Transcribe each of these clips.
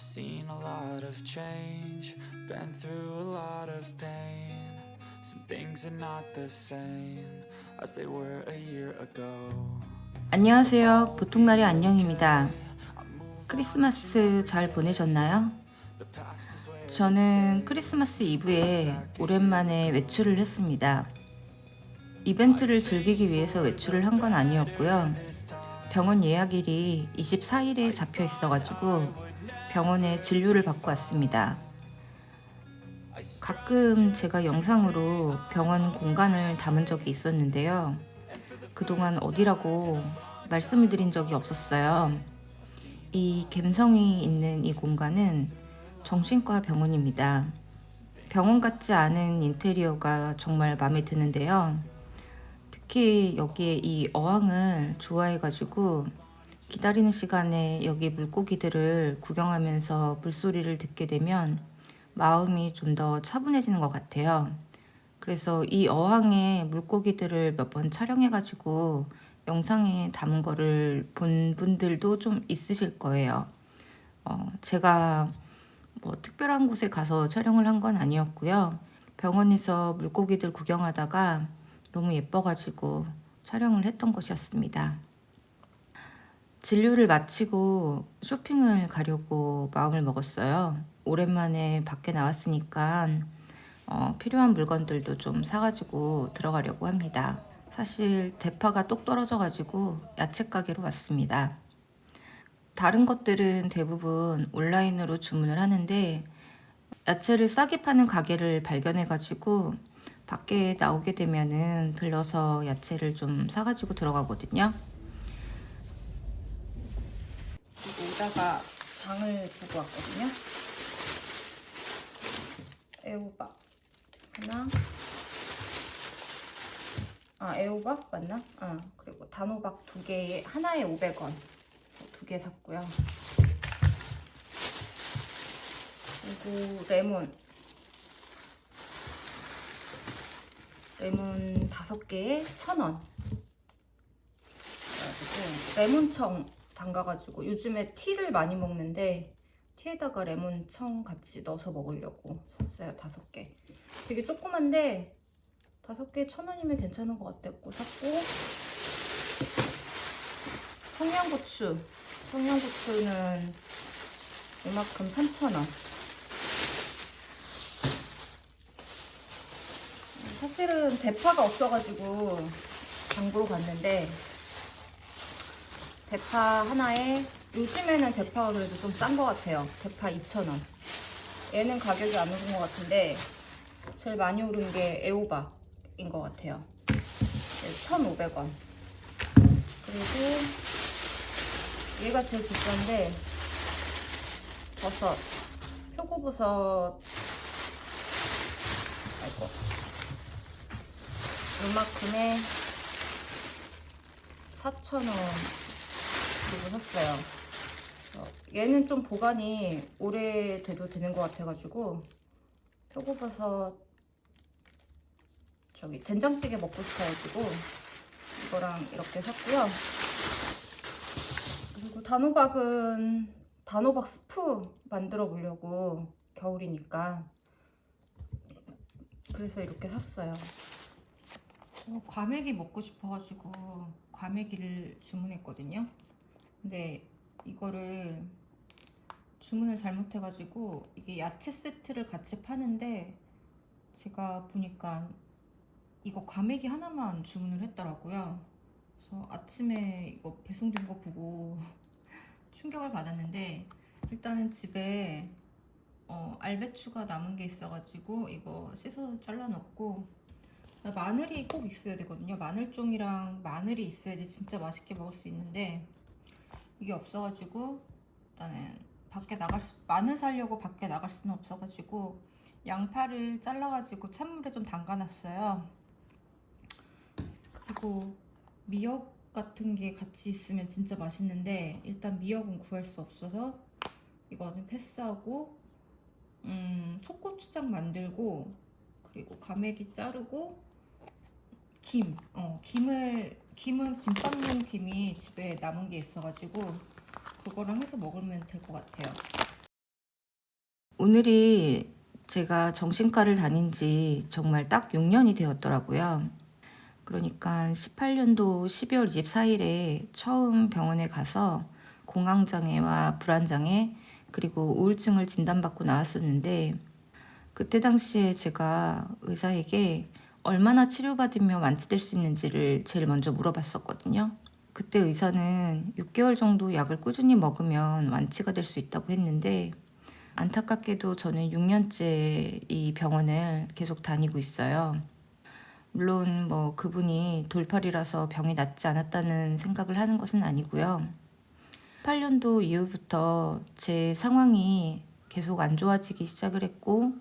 seen a lot of change, been through a lot of pain. Some things are not the same as they were a year ago. 안녕하세요. 보통날의 안녕입니다. 크리스마스 잘 보내셨나요? 저는 크리스마스 이브에 오랜만에 외출을 했습니다. 이벤트를 즐기기 위해서 외출을 한 건 아니었고요. 병원 예약일이 24일에 잡혀 있어가지고 병원에 진료를 받고 왔습니다. 가끔 제가 영상으로 병원 공간을 담은 적이 있었는데요. 그동안 어디라고 말씀을 드린 적이 없었어요. 이 갬성이 있는 이 공간은 정신과 병원입니다. 병원 같지 않은 인테리어가 정말 마음에 드는데요. 특히 여기에 이 어항을 좋아해가지고 기다리는 시간에 여기 물고기들을 구경하면서 물소리를 듣게 되면 마음이 좀 더 차분해지는 것 같아요. 그래서 이 어항에 물고기들을 몇 번 촬영해가지고 영상에 담은 거를 본 분들도 좀 있으실 거예요. 제가 뭐 특별한 곳에 가서 촬영을 한 건 아니었고요. 병원에서 물고기들 구경하다가 너무 예뻐가지고 촬영을 했던 것이었습니다. 진료를 마치고 쇼핑을 가려고 마음을 먹었어요. 오랜만에 밖에 나왔으니까 필요한 물건들도 좀 사가지고 들어가려고 합니다. 사실 대파가 똑 떨어져가지고 야채 가게로 왔습니다. 다른 것들은 대부분 온라인으로 주문을 하는데 야채를 싸게 파는 가게를 발견해가지고 밖에 나오게 되면은 들러서 야채를 좀 사가지고 들어가거든요. 그리고 오다가 장을 보고 왔거든요. 애호박 하나, 애호박 맞나? 그리고 단호박 2개에 하나에 500원. 2개 샀고요. 그리고 레몬 5개에 1,000원. 그래가지고 레몬청 담가가지고 요즘에 티를 많이 먹는데 티에다가 레몬청 같이 넣어서 먹으려고 샀어요. 5개. 되게 조그만데 5개에 1,000원이면 괜찮은 것 같았고 샀고, 청양고추는 이만큼 3,000원. 사실은 대파가 없어가지고 장보러 갔는데 대파 하나에, 요즘에는 대파가 그래도 좀 싼 것 같아요. 대파 2,000원. 얘는 가격이 안 오른 것 같은데 제일 많이 오른 게 애호박인 것 같아요. 1,500원. 그리고 얘가 제일 비싼데 버섯, 표고버섯, 요만큼에 4,000원 주고 샀어요. 얘는 좀 보관이 오래돼도 되는 것 같아가지고 표고버섯 된장찌개 먹고 싶어가지고 이거랑 이렇게 샀고요. 그리고 단호박은 단호박 스프 만들어 보려고, 겨울이니까. 그래서 이렇게 샀어요. 과메기 먹고 싶어가지고 과메기를 주문했거든요. 근데 이거를 주문을 잘못해가지고 이게 야채 세트를 같이 파는데 제가 보니까 이거 과메기 하나만 주문을 했더라고요. 그래서 아침에 이거 배송된 거 보고 충격을 받았는데, 일단은 집에 알배추가 남은 게 있어가지고 이거 씻어서 잘라 넣고, 마늘이 꼭 있어야 되거든요. 마늘종이랑 마늘이 있어야지 진짜 맛있게 먹을 수 있는데 이게 없어가지고 일단은 마늘 사려고 밖에 나갈 수는 없어가지고 양파를 잘라가지고 찬물에 좀 담가놨어요. 그리고 미역 같은 게 같이 있으면 진짜 맛있는데 일단 미역은 구할 수 없어서 이거는 패스하고, 초고추장 만들고, 그리고 과메기 자르고, 김은 김밥용 김이 집에 남은 게 있어가지고 그거랑 해서 먹으면 될 것 같아요. 오늘이 제가 정신과를 다닌 지 정말 딱 6년이 되었더라고요. 그러니까 18년도 12월 24일에 처음 병원에 가서 공황장애와 불안장애 그리고 우울증을 진단받고 나왔었는데 그때 당시에 제가 의사에게 얼마나 치료받으면 완치될 수 있는지를 제일 먼저 물어봤었거든요. 그때 의사는 6개월 정도 약을 꾸준히 먹으면 완치가 될 수 있다고 했는데 안타깝게도 저는 6년째 이 병원을 계속 다니고 있어요. 물론 뭐 그분이 돌팔이라서 병이 낫지 않았다는 생각을 하는 것은 아니고요. 8년도 이후부터 제 상황이 계속 안 좋아지기 시작을 했고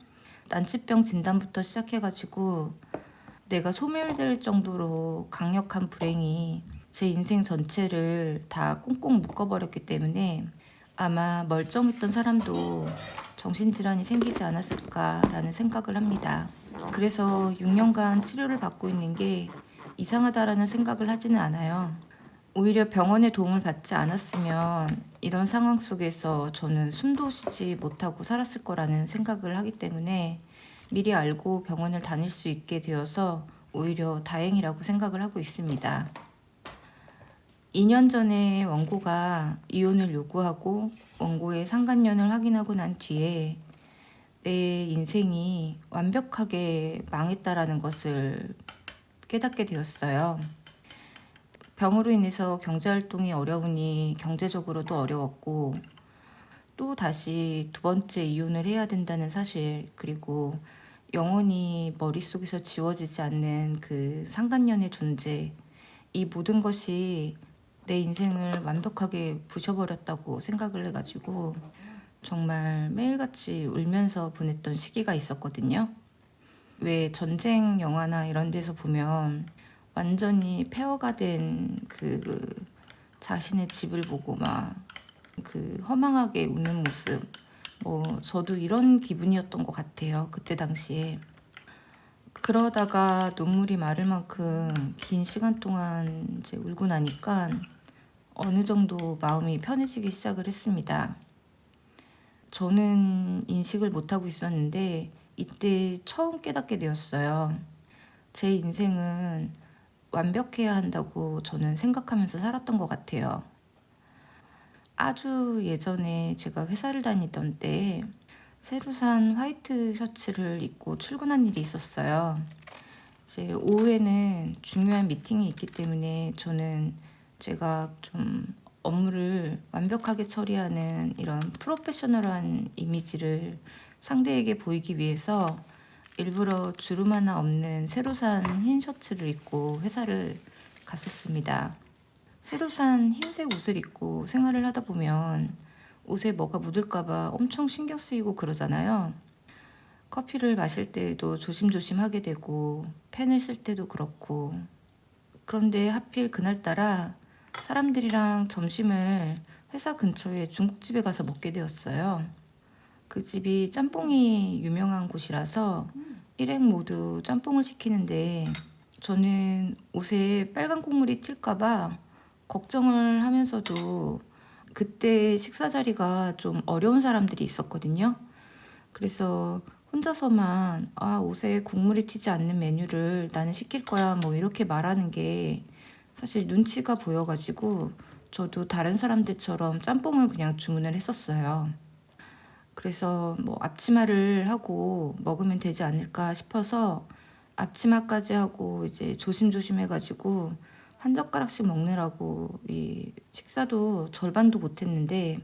난치병 진단부터 시작해가지고 내가 소멸될 정도로 강력한 불행이 제 인생 전체를 다 꽁꽁 묶어버렸기 때문에 아마 멀쩡했던 사람도 정신질환이 생기지 않았을까라는 생각을 합니다. 그래서 6년간 치료를 받고 있는 게 이상하다라는 생각을 하지는 않아요. 오히려 병원의 도움을 받지 않았으면 이런 상황 속에서 저는 숨도 쉬지 못하고 살았을 거라는 생각을 하기 때문에 미리 알고 병원을 다닐 수 있게 되어서 오히려 다행이라고 생각을 하고 있습니다. 2년 전에 원고가 이혼을 요구하고 원고의 상간년을 확인하고 난 뒤에 내 인생이 완벽하게 망했다라는 것을 깨닫게 되었어요. 병으로 인해서 경제활동이 어려우니 경제적으로도 어려웠고 또 다시 두 번째 이혼을 해야 된다는 사실 그리고 영원히 머릿속에서 지워지지 않는 그 상간년의 존재 이 모든 것이 내 인생을 완벽하게 부셔버렸다고 생각을 해가지고 정말 매일같이 울면서 보냈던 시기가 있었거든요. 왜 전쟁 영화나 이런 데서 보면 완전히 폐허가 된 그 자신의 집을 보고 막 그 허망하게 우는 모습 뭐 저도 이런 기분이었던 것 같아요. 그때 당시에. 그러다가 눈물이 마를 만큼 긴 시간 동안 이제 울고 나니까 어느 정도 마음이 편해지기 시작을 했습니다. 저는 인식을 못하고 있었는데 이때 처음 깨닫게 되었어요. 제 인생은 완벽해야 한다고 저는 생각하면서 살았던 것 같아요. 아주 예전에 제가 회사를 다니던 때 새로 산 화이트 셔츠를 입고 출근한 일이 있었어요. 이제 오후에는 중요한 미팅이 있기 때문에 저는 제가 좀 업무를 완벽하게 처리하는 이런 프로페셔널한 이미지를 상대에게 보이기 위해서 일부러 주름 하나 없는 새로 산 흰 셔츠를 입고 회사를 갔었습니다. 새로 산 흰색 옷을 입고 생활을 하다 보면 옷에 뭐가 묻을까봐 엄청 신경 쓰이고 그러잖아요. 커피를 마실 때도 조심조심 하게 되고 펜을 쓸 때도 그렇고 그런데 하필 그날따라 사람들이랑 점심을 회사 근처에 중국집에 가서 먹게 되었어요. 그 집이 짬뽕이 유명한 곳이라서 일행 모두 짬뽕을 시키는데 저는 옷에 빨간 국물이 튈까봐 걱정을 하면서도 그때 식사 자리가 좀 어려운 사람들이 있었거든요. 그래서 혼자서만 옷에 국물이 튀지 않는 메뉴를 나는 시킬 거야 뭐 이렇게 말하는 게 사실 눈치가 보여가지고 저도 다른 사람들처럼 짬뽕을 그냥 주문을 했었어요. 그래서 뭐 앞치마를 하고 먹으면 되지 않을까 싶어서 앞치마까지 하고 이제 조심조심 해가지고 한 젓가락씩 먹느라고 이 식사도 절반도 못했는데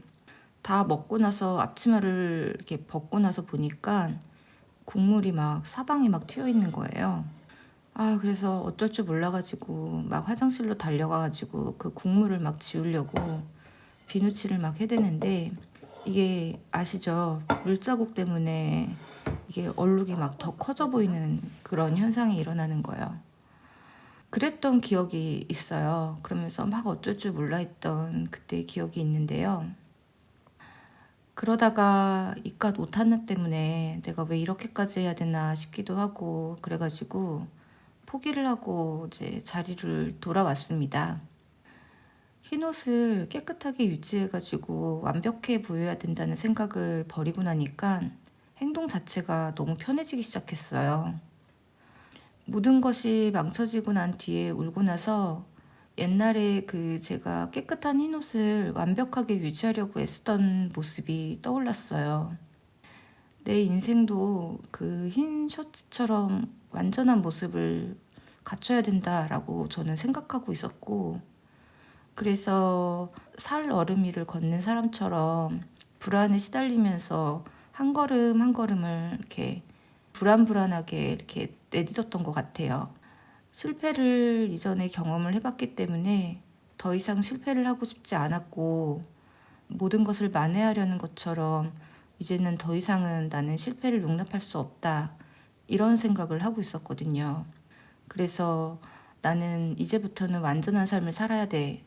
다 먹고 나서 앞치마를 이렇게 벗고 나서 보니까 국물이 막 사방에 막 튀어 있는 거예요. 그래서 어쩔 줄 몰라가지고 막 화장실로 달려가가지고 그 국물을 막 지우려고 비누칠을 막 해대는데 이게 아시죠? 물자국 때문에 이게 얼룩이 막 더 커져 보이는 그런 현상이 일어나는 거예요. 그랬던 기억이 있어요. 그러면서 막 어쩔 줄 몰라 했던 그때 기억이 있는데요. 그러다가 이깟 옷 하나 때문에 내가 왜 이렇게까지 해야 되나 싶기도 하고 그래가지고 포기를 하고 이제 자리를 돌아왔습니다. 흰 옷을 깨끗하게 유지해가지고 완벽해 보여야 된다는 생각을 버리고 나니까 행동 자체가 너무 편해지기 시작했어요. 모든 것이 망쳐지고 난 뒤에 울고 나서 옛날에 제가 깨끗한 흰 옷을 완벽하게 유지하려고 애쓰던 모습이 떠올랐어요. 내 인생도 그 흰 셔츠처럼 완전한 모습을 갖춰야 된다라고 저는 생각하고 있었고, 그래서 살 얼음 위를 걷는 사람처럼 불안에 시달리면서 한 걸음 한 걸음을 이렇게 불안불안하게 이렇게 내딛었던 것 같아요. 실패를 이전에 경험을 해봤기 때문에 더 이상 실패를 하고 싶지 않았고, 모든 것을 만회하려는 것처럼 이제는 더 이상은 나는 실패를 용납할 수 없다, 이런 생각을 하고 있었거든요. 그래서 나는 이제부터는 완전한 삶을 살아야 돼,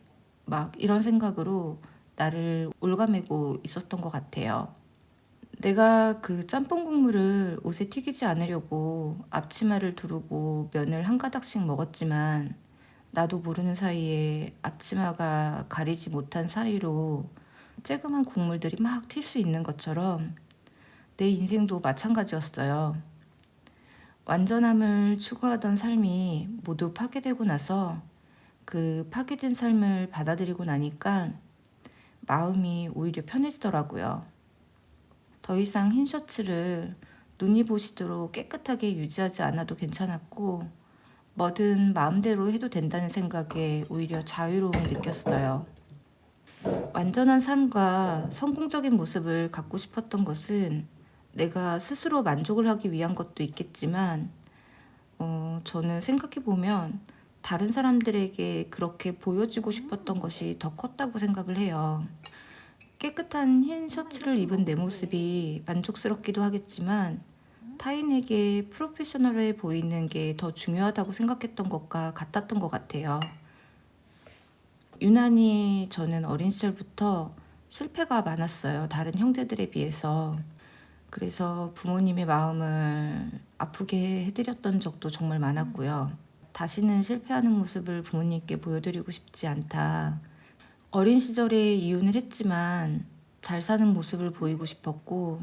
막 이런 생각으로 나를 올가매고 있었던 것 같아요. 내가 그 짬뽕 국물을 옷에 튀기지 않으려고 앞치마를 두르고 면을 한 가닥씩 먹었지만, 나도 모르는 사이에 앞치마가 가리지 못한 사이로 쬐금한 국물들이 막 튈 수 있는 것처럼 내 인생도 마찬가지였어요. 완전함을 추구하던 삶이 모두 파괴되고 나서 그 파괴된 삶을 받아들이고 나니까 마음이 오히려 편해지더라고요. 더 이상 흰 셔츠를 눈이 보시도록 깨끗하게 유지하지 않아도 괜찮았고, 뭐든 마음대로 해도 된다는 생각에 오히려 자유로움을 느꼈어요. 완전한 삶과 성공적인 모습을 갖고 싶었던 것은 내가 스스로 만족을 하기 위한 것도 있겠지만, 저는 생각해보면 다른 사람들에게 그렇게 보여주고 싶었던 것이 더 컸다고 생각을 해요. 깨끗한 흰 셔츠를 입은 내 모습이 만족스럽기도 하겠지만, 타인에게 프로페셔널해 보이는 게 더 중요하다고 생각했던 것과 같았던 것 같아요. 유난히 저는 어린 시절부터 실패가 많았어요. 다른 형제들에 비해서. 그래서 부모님의 마음을 아프게 해드렸던 적도 정말 많았고요. 다시는 실패하는 모습을 부모님께 보여드리고 싶지 않다. 어린 시절에 이혼을 했지만 잘 사는 모습을 보이고 싶었고,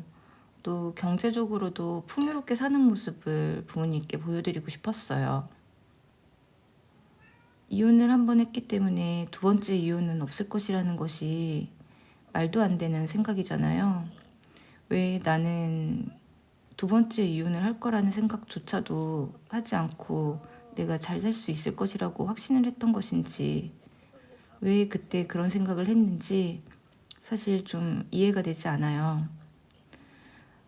또 경제적으로도 풍요롭게 사는 모습을 부모님께 보여드리고 싶었어요. 이혼을 한 번 했기 때문에 두 번째 이혼은 없을 것이라는 것이 말도 안 되는 생각이잖아요. 왜 나는 두 번째 이혼을 할 거라는 생각조차도 하지 않고 내가 잘 살 수 있을 것이라고 확신을 했던 것인지, 왜 그때 그런 생각을 했는지 사실 좀 이해가 되지 않아요.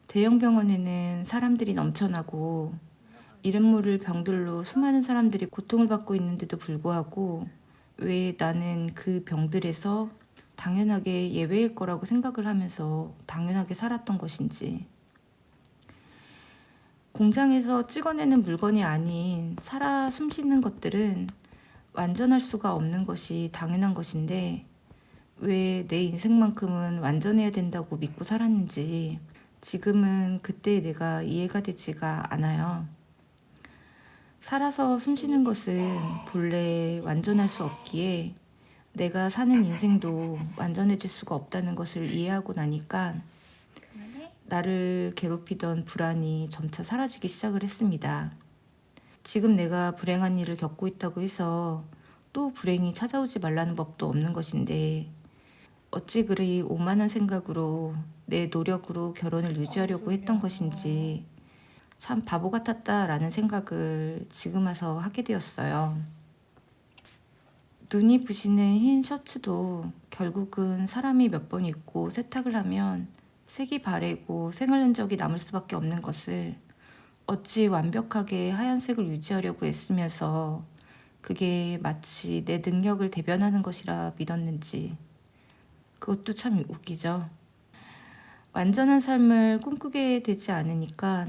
대형 병원에는 사람들이 넘쳐나고 이름 모를 병들로 수많은 사람들이 고통을 받고 있는데도 불구하고 왜 나는 그 병들에서 당연하게 예외일 거라고 생각을 하면서 당연하게 살았던 것인지. 공장에서 찍어내는 물건이 아닌 살아 숨쉬는 것들은 완전할 수가 없는 것이 당연한 것인데, 왜 내 인생만큼은 완전해야 된다고 믿고 살았는지 지금은 그때 내가 이해가 되지가 않아요. 살아서 숨쉬는 것은 본래 완전할 수 없기에 내가 사는 인생도 완전해질 수가 없다는 것을 이해하고 나니까 나를 괴롭히던 불안이 점차 사라지기 시작을 했습니다. 지금 내가 불행한 일을 겪고 있다고 해서 또 불행이 찾아오지 말라는 법도 없는 것인데, 어찌 그리 오만한 생각으로 내 노력으로 결혼을 유지하려고 했던 것인지 참 바보 같았다라는 생각을 지금 와서 하게 되었어요. 눈이 부시는 흰 셔츠도 결국은 사람이 몇 번 입고 세탁을 하면 색이 바래고 생활 흔적이 남을 수밖에 없는 것을 어찌 완벽하게 하얀색을 유지하려고 애쓰면서 그게 마치 내 능력을 대변하는 것이라 믿었는지, 그것도 참 웃기죠. 완전한 삶을 꿈꾸게 되지 않으니까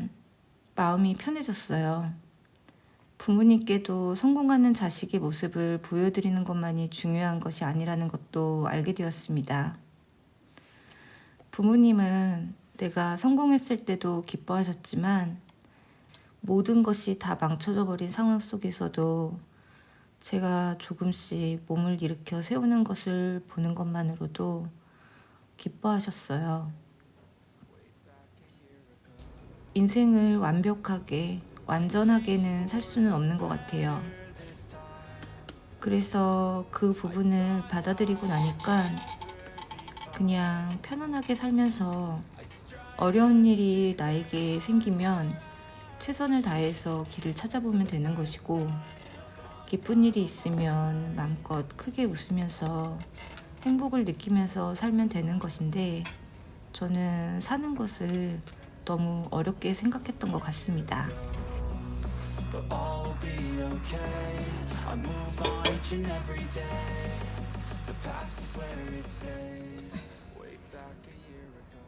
마음이 편해졌어요. 부모님께도 성공하는 자식의 모습을 보여드리는 것만이 중요한 것이 아니라는 것도 알게 되었습니다. 부모님은 내가 성공했을 때도 기뻐하셨지만 모든 것이 다 망쳐져 버린 상황 속에서도 제가 조금씩 몸을 일으켜 세우는 것을 보는 것만으로도 기뻐하셨어요. 인생을 완벽하게, 완전하게는 살 수는 없는 것 같아요. 그래서 그 부분을 받아들이고 나니까 그냥 편안하게 살면서 어려운 일이 나에게 생기면 최선을 다해서 길을 찾아보면 되는 것이고, 기쁜 일이 있으면 마음껏 크게 웃으면서 행복을 느끼면서 살면 되는 것인데, 저는 사는 것을 너무 어렵게 생각했던 것 같습니다. But all will be okay. I move on each and every day. The past is where it stays.